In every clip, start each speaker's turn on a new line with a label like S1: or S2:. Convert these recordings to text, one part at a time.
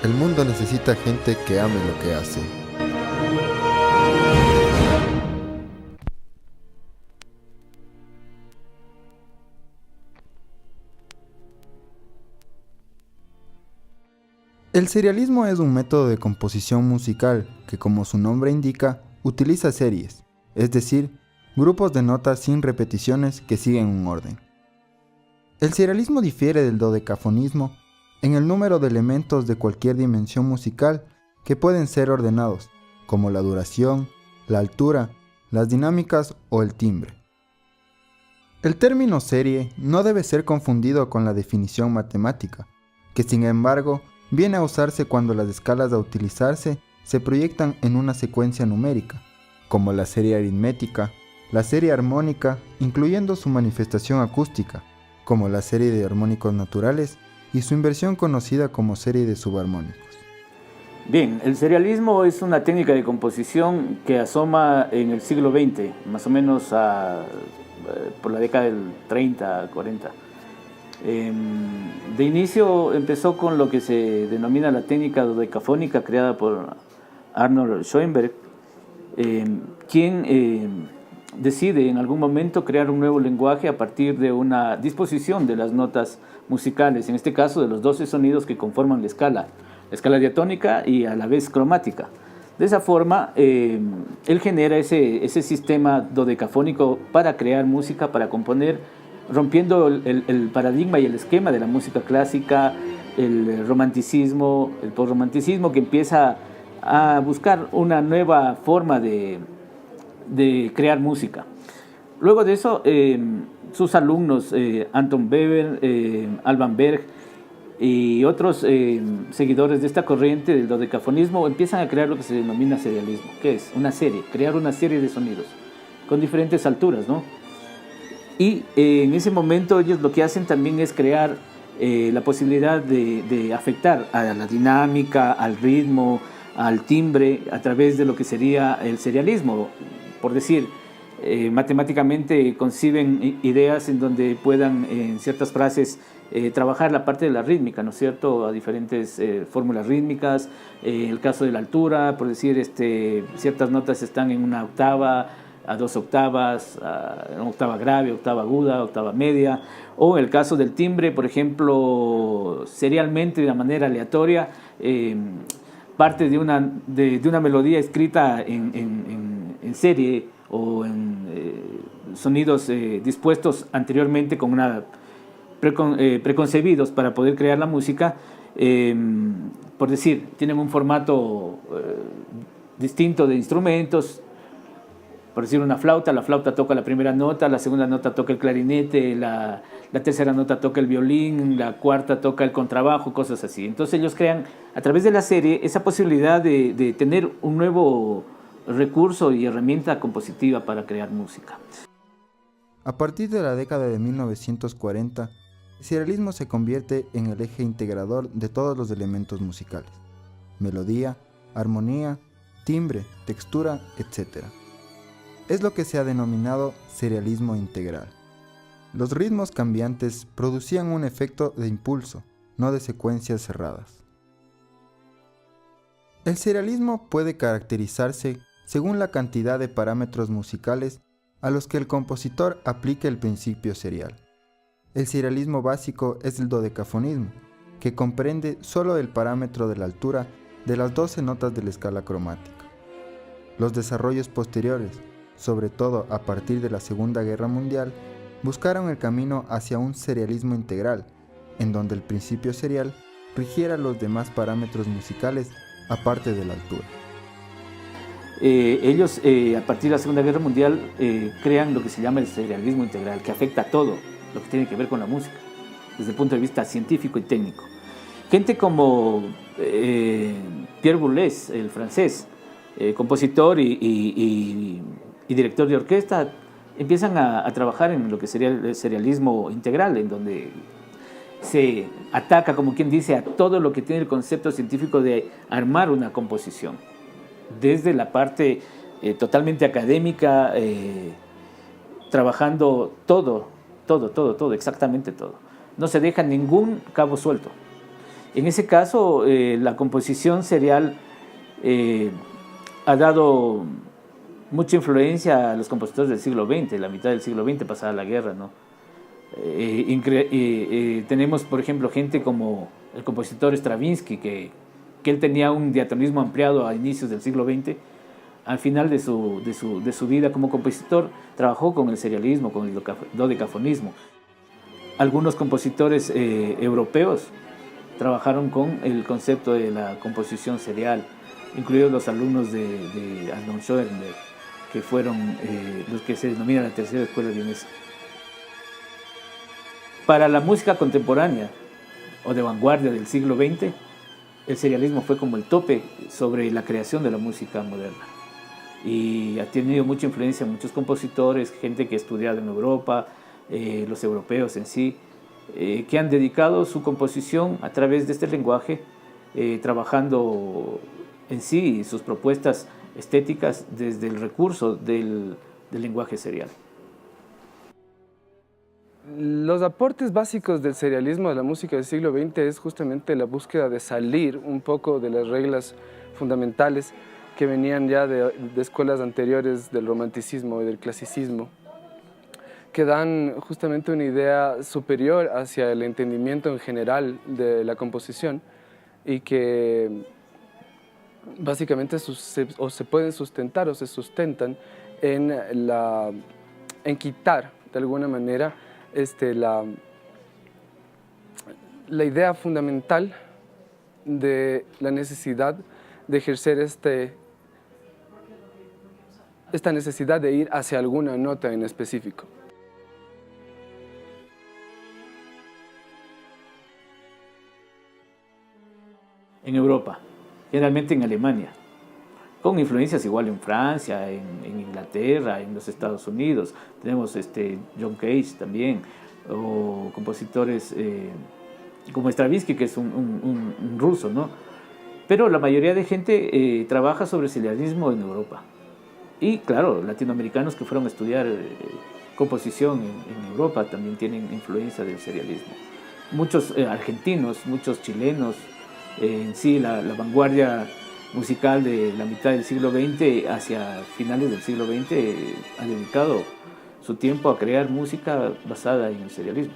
S1: El mundo necesita gente que ame lo que hace. El serialismo es un método de composición musical que, como su nombre indica, utiliza series, es decir, grupos de notas sin repeticiones que siguen un orden. El serialismo difiere del dodecafonismo en el número de elementos de cualquier dimensión musical que pueden ser ordenados, como la duración, la altura, las dinámicas o el timbre. El término serie no debe ser confundido con la definición matemática, que sin embargo viene a usarse cuando las escalas a utilizarse se proyectan en una secuencia numérica, como la serie aritmética, la serie armónica, incluyendo su manifestación acústica, como la serie de armónicos naturales, y su inversión conocida como serie de subarmónicos.
S2: Bien, el serialismo es una técnica de composición que asoma en el siglo XX, más o menos por la década del 30, 40. De inicio empezó con lo que se denomina la técnica dodecafónica creada por Arnold Schoenberg, quien decide en algún momento crear un nuevo lenguaje a partir de una disposición de las notas musicales, en este caso de los 12 sonidos que conforman la escala diatónica y a la vez cromática. De esa forma, él genera ese sistema dodecafónico para crear música, para componer, rompiendo el paradigma y el esquema de la música clásica, el romanticismo, el postromanticismo, que empieza a buscar una nueva forma de crear música. Luego de eso, sus alumnos, Anton Weber, Alban Berg y otros seguidores de esta corriente del dodecafonismo empiezan a crear lo que se denomina serialismo, que es una serie, crear una serie de sonidos con diferentes alturas, ¿no? Y en ese momento ellos lo que hacen también es crear la posibilidad de afectar a la dinámica, al ritmo, al timbre, a través de lo que sería el serialismo. Por decir, matemáticamente conciben ideas en donde puedan en ciertas frases trabajar la parte de la rítmica, ¿no es cierto?, a diferentes fórmulas rítmicas. El caso de la altura, por decir, ciertas notas están en una octava, a 2 octavas, a octava grave, octava aguda, octava media, o en el caso del timbre, por ejemplo, serialmente, de una manera aleatoria, parte de una melodía escrita en serie o en sonidos dispuestos anteriormente con preconcebidos para poder crear la música. Por decir, tienen un formato distinto de instrumentos. Por decir, una flauta, la flauta toca la primera nota, la segunda nota toca el clarinete, la tercera nota toca el violín, la cuarta toca el contrabajo, cosas así. Entonces ellos crean a través de la serie esa posibilidad de tener un nuevo recurso y herramienta compositiva para crear música.
S1: A partir de la década de 1940, el serialismo se convierte en el eje integrador de todos los elementos musicales: melodía, armonía, timbre, textura, etc. Es lo que se ha denominado serialismo integral. Los ritmos cambiantes producían un efecto de impulso, no de secuencias cerradas. El serialismo puede caracterizarse según la cantidad de parámetros musicales a los que el compositor aplique el principio serial. El serialismo básico es el dodecafonismo, que comprende solo el parámetro de la altura de las 12 notas de la escala cromática. Los desarrollos posteriores, sobre todo a partir de la Segunda Guerra Mundial, buscaron el camino hacia un serialismo integral, en donde el principio serial rigiera los demás parámetros musicales aparte de la altura.
S2: Ellos, a partir de la Segunda Guerra Mundial, crean lo que se llama el serialismo integral, que afecta a todo lo que tiene que ver con la música, desde el punto de vista científico y técnico. Gente como Pierre Boulez, el francés, compositor y director de orquesta, empiezan a trabajar en lo que sería el serialismo integral, en donde se ataca, como quien dice, a todo lo que tiene el concepto científico de armar una composición, desde la parte totalmente académica, trabajando todo, exactamente todo. No se deja ningún cabo suelto. En ese caso, la composición serial ha dado mucha influencia a los compositores del siglo XX, la mitad del siglo XX pasada la guerra, ¿no? Tenemos, por ejemplo, gente como el compositor Stravinsky, que él tenía un diatonismo ampliado a inicios del siglo XX. Al final de su vida como compositor, trabajó con el serialismo, con el dodecafonismo. Algunos compositores europeos trabajaron con el concepto de la composición serial, incluidos los alumnos de Arnold Schoenberg, que fueron los que se denominan la tercera escuela vienesa. Para la música contemporánea o de vanguardia del siglo XX, el serialismo fue como el tope sobre la creación de la música moderna. Y ha tenido mucha influencia en muchos compositores, gente que ha estudiado en Europa, los europeos en sí, que han dedicado su composición a través de este lenguaje, trabajando en sí sus propuestas estéticas desde el recurso del lenguaje serial.
S3: Los aportes básicos del serialismo de la música del siglo XX es justamente la búsqueda de salir un poco de las reglas fundamentales que venían ya de escuelas anteriores del romanticismo y del clasicismo, que dan justamente una idea superior hacia el entendimiento en general de la composición y que básicamente se pueden sustentar o se sustentan en quitar de alguna manera la idea fundamental de la necesidad de ejercer esta necesidad de ir hacia alguna nota en específico.
S2: En Europa, generalmente en Alemania, con influencias igual en Francia, en Inglaterra, en los Estados Unidos. Tenemos John Cage también, o compositores como Stravinsky, que es un ruso, ¿no? Pero la mayoría de gente trabaja sobre serialismo en Europa. Y claro, latinoamericanos que fueron a estudiar composición en Europa también tienen influencia del serialismo. Muchos argentinos, muchos chilenos, en sí la vanguardia musical de la mitad del siglo XX hacia finales del siglo XX ha dedicado su tiempo a crear música basada en el serialismo.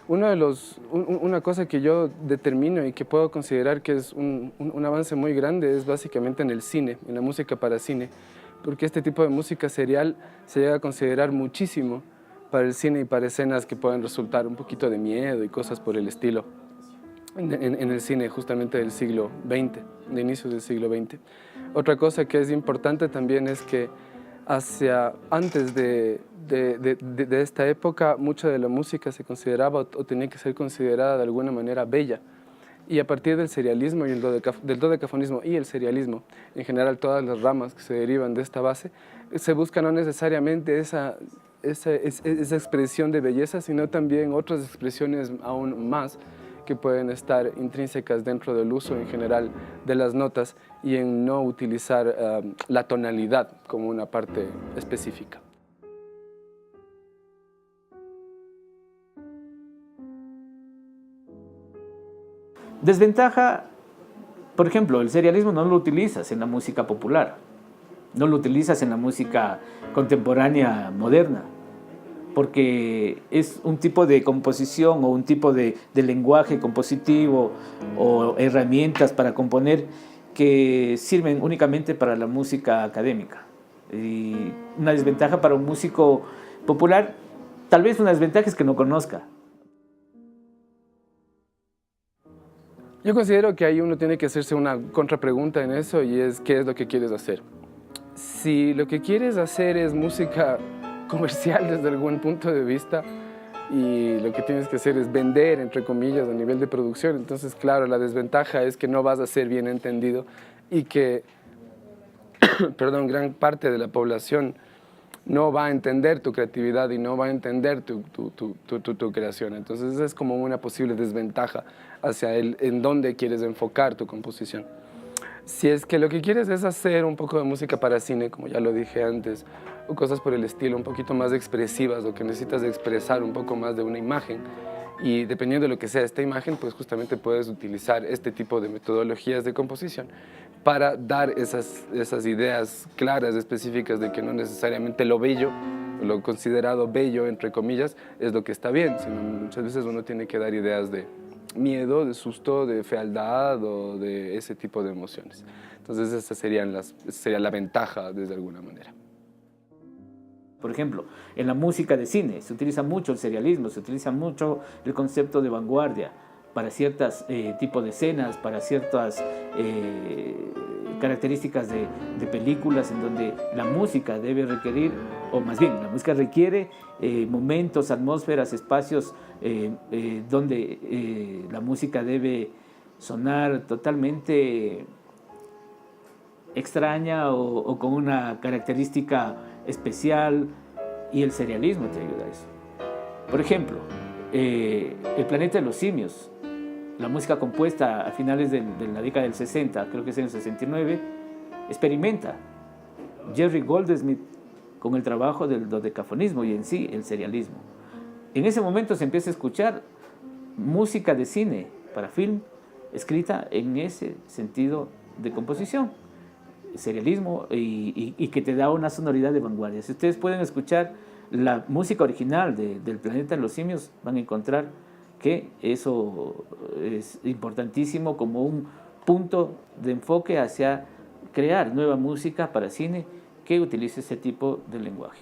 S3: Una cosa que yo determino y que puedo considerar que es un avance muy grande es básicamente en el cine, en la música para cine, porque este tipo de música serial se llega a considerar muchísimo para el cine y para escenas que pueden resultar un poquito de miedo y cosas por el estilo en el cine justamente del siglo XX, de inicios del siglo XX. Otra cosa que es importante también es que antes de esta época, mucha de la música se consideraba o tenía que ser considerada de alguna manera bella. Y a partir del serialismo y del dodecafonismo y el serialismo, en general todas las ramas que se derivan de esta base, se busca no necesariamente esa expresión de belleza, sino también otras expresiones aún más que pueden estar intrínsecas dentro del uso en general de las notas y en no utilizar la tonalidad como una parte específica.
S2: Desventaja, por ejemplo, el serialismo no lo utilizas en la música popular, no lo utilizas en la música contemporánea moderna, porque es un tipo de composición o un tipo de lenguaje compositivo o herramientas para componer que sirven únicamente para la música académica. Y una desventaja para un músico popular, tal vez una desventaja es que no conozca.
S3: Yo considero que ahí uno tiene que hacerse una contrapregunta en eso y es ¿qué es lo que quieres hacer? Si lo que quieres hacer es música comercial desde algún punto de vista y lo que tienes que hacer es vender, entre comillas, a nivel de producción, entonces claro, la desventaja es que no vas a ser bien entendido y que perdón, gran parte de la población no va a entender tu creatividad y no va a entender tu creación. Entonces esa es como una posible desventaja hacia en dónde quieres enfocar tu composición. Si es que lo que quieres es hacer un poco de música para cine, como ya lo dije antes, o cosas por el estilo, un poquito más expresivas, o que necesitas expresar un poco más de una imagen, Y dependiendo de lo que sea esta imagen, pues justamente puedes utilizar este tipo de metodologías de composición para dar esas ideas claras, específicas, de que no necesariamente lo bello, lo considerado bello, entre comillas, es lo que está bien, sino muchas veces uno tiene que dar ideas de miedo, de susto, de fealdad o de ese tipo de emociones. Entonces esa sería la ventaja desde alguna manera.
S2: Por ejemplo, en la música de cine se utiliza mucho el serialismo, se utiliza mucho el concepto de vanguardia para ciertos tipos de escenas, para ciertas características de películas en donde la música debe requerir, o más bien, la música requiere momentos, atmósferas, espacios donde la música debe sonar totalmente extraña o con una característica especial, y el serialismo te ayuda a eso. Por ejemplo, El planeta de los simios, la música compuesta a finales de la década del 60, creo que es en el 69, experimenta Jerry Goldsmith con el trabajo del dodecafonismo y en sí el serialismo. En ese momento se empieza a escuchar música de cine para film escrita en ese sentido de composición, serialismo, y que te da una sonoridad de vanguardia. Si ustedes pueden escuchar la música original del planeta de los simios, van a encontrar que eso es importantísimo como un punto de enfoque hacia crear nueva música para cine que utilice ese tipo de lenguaje.